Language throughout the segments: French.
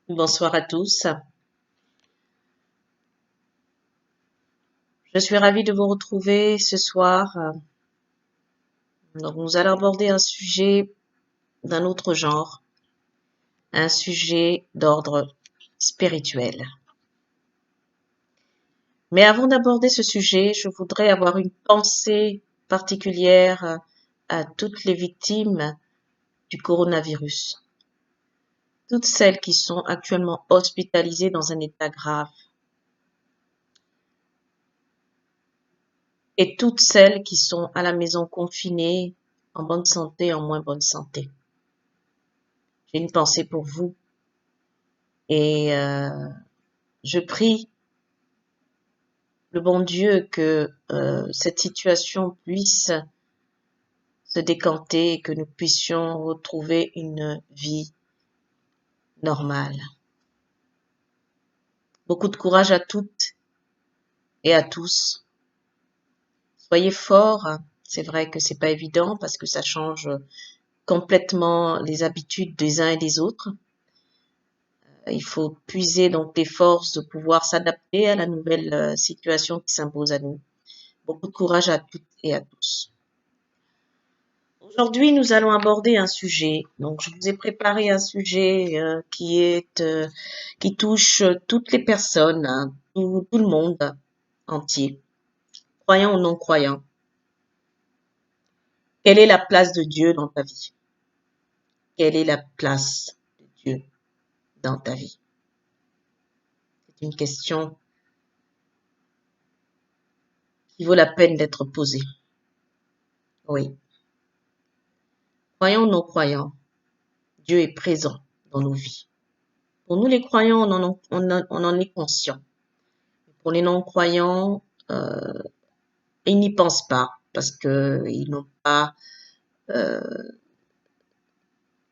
Bonsoir à tous. Je suis ravie de vous retrouver ce soir. Donc, nous allons aborder un sujet d'un autre genre, un sujet d'ordre spirituel. Mais avant d'aborder ce sujet, je voudrais avoir une pensée particulière à toutes les victimes du coronavirus, toutes celles qui sont actuellement hospitalisées dans un état grave et toutes celles qui sont à la maison confinées, en bonne santé, en moins bonne santé. J'ai une pensée pour vous et je prie le bon Dieu que cette situation puisse se décanter et que nous puissions retrouver une vie normale. Beaucoup de courage à toutes et à tous. Soyez forts. C'est vrai que c'est pas évident parce que ça change complètement les habitudes des uns et des autres. Il faut puiser donc des forces de pouvoir s'adapter à la nouvelle situation qui s'impose à nous. Beaucoup de courage à toutes et à tous. Aujourd'hui, nous allons aborder un sujet. Donc, je vous ai préparé un sujet qui touche toutes les personnes, hein, tout le monde entier, croyants ou non croyants. Quelle est la place de Dieu dans ta vie? Quelle est la place de Dieu dans ta vie? C'est une question qui vaut la peine d'être posée. Oui. Croyants ou non croyants, Dieu est présent dans nos vies. Pour nous, les croyants, on en est conscient. Pour les non-croyants, ils n'y pensent pas parce que euh,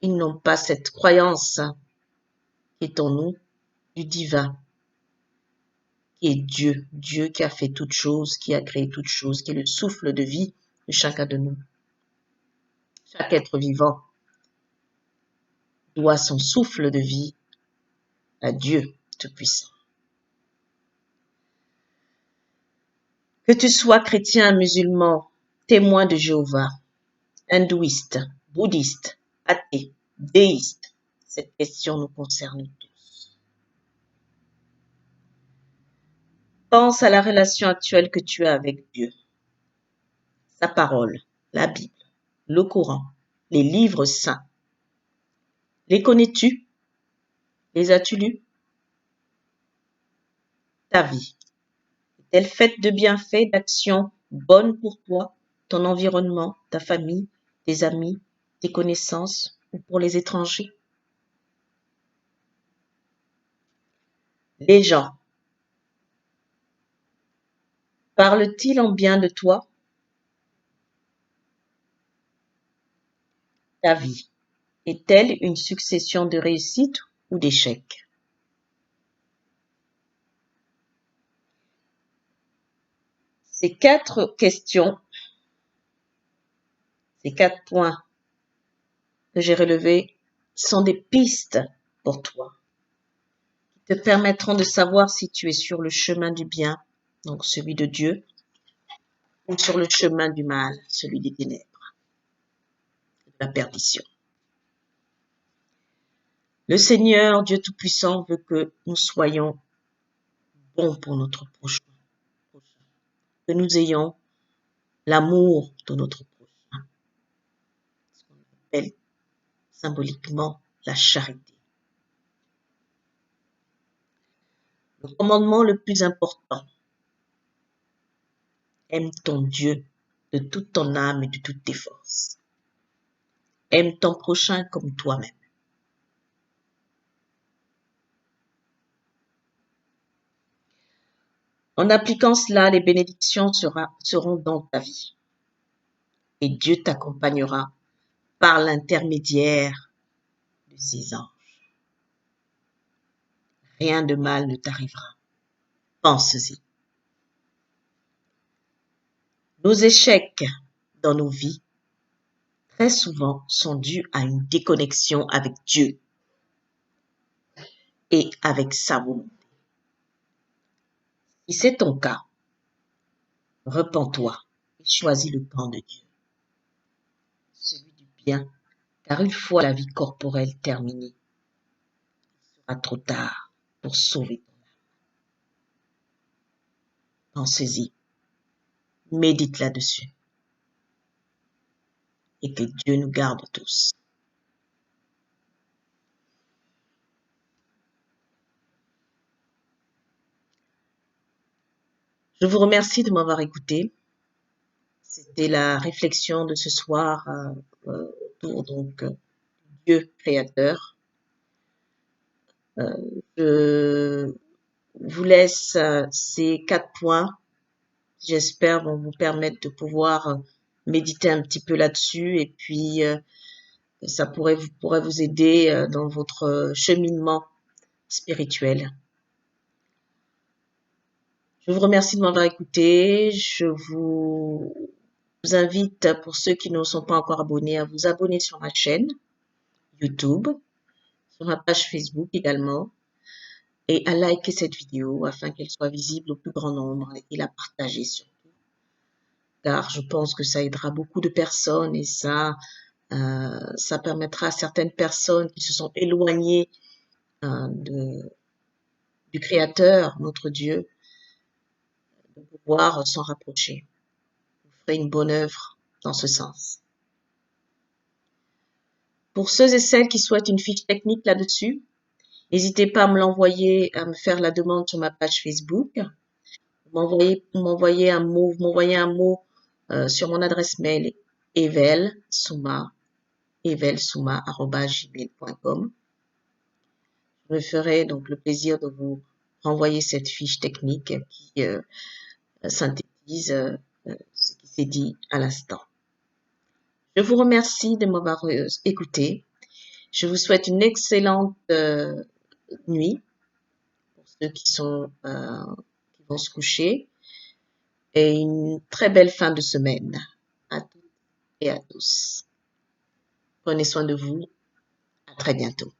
ils n'ont pas cette croyance qui est en nous du divin, qui est Dieu, Dieu qui a fait toutes choses, qui a créé toutes choses, qui est le souffle de vie de chacun de nous. Chaque être vivant doit son souffle de vie à Dieu Tout-Puissant. Que tu sois chrétien, musulman, témoin de Jéhovah, hindouiste, bouddhiste, athée, déiste, cette question nous concerne tous. Pense à la relation actuelle que tu as avec Dieu, sa parole, la Bible, le Coran, les livres saints. Les connais-tu? Les as-tu lus? Ta vie est-elle faite de bienfaits, d'actions bonnes pour toi, ton environnement, ta famille, tes amis, tes connaissances ou pour les étrangers? Les gens parlent-ils en bien de toi? Ta vie est-elle une succession de réussites ou d'échecs? Ces 4 questions, ces 4 points que j'ai relevés sont des pistes pour toi, qui te permettront de savoir si tu es sur le chemin du bien, donc celui de Dieu, ou sur le chemin du mal, celui des ténèbres, de la perdition. Le Seigneur, Dieu Tout-Puissant, veut que nous soyons bons pour notre prochain, que nous ayons l'amour de notre prochain, ce qu'on appelle symboliquement la charité. Le commandement le plus important, aime ton Dieu de toute ton âme et de toutes tes forces. Aime ton prochain comme toi-même. En appliquant cela, les bénédictions seront dans ta vie. Et Dieu t'accompagnera par l'intermédiaire de ses anges. Rien de mal ne t'arrivera. Pense-y. Nos échecs dans nos vies, très souvent, sont dus à une déconnexion avec Dieu. et avec sa volonté. Si c'est ton cas, repens-toi et choisis le plan de Dieu, celui du bien, car une fois la vie corporelle terminée, il sera trop tard pour sauver ton âme. Pensez-y, médite là-dessus et que Dieu nous garde tous. Je vous remercie de m'avoir écouté. C'était la réflexion de ce soir autour donc Dieu créateur. Je vous laisse ces 4 points qui, j'espère, vont vous permettre de pouvoir méditer un petit peu là-dessus et puis ça pourrait vous aider dans votre cheminement spirituel. Je vous remercie de m'avoir écouté. Je vous invite, pour ceux qui ne sont pas encore abonnés, à vous abonner sur ma chaîne YouTube, sur ma page Facebook également, et à liker cette vidéo afin qu'elle soit visible au plus grand nombre et la partager surtout. Car je pense que ça aidera beaucoup de personnes et ça permettra à certaines personnes qui se sont éloignées du Créateur, notre Dieu, de pouvoir s'en rapprocher. Vous ferez une bonne œuvre dans ce sens. Pour ceux et celles qui souhaitent une fiche technique là-dessus, n'hésitez pas à me l'envoyer, à me faire la demande sur ma page Facebook. Vous m'envoyez un mot sur mon adresse mail evelsouma@gmail.com. Je me ferai donc le plaisir de vous renvoyer cette fiche technique qui synthétise ce qui s'est dit à l'instant. Je vous remercie de m'avoir écouté. Je vous souhaite une excellente nuit pour ceux qui vont se coucher et une très belle fin de semaine à toutes et à tous. Prenez soin de vous. À très bientôt.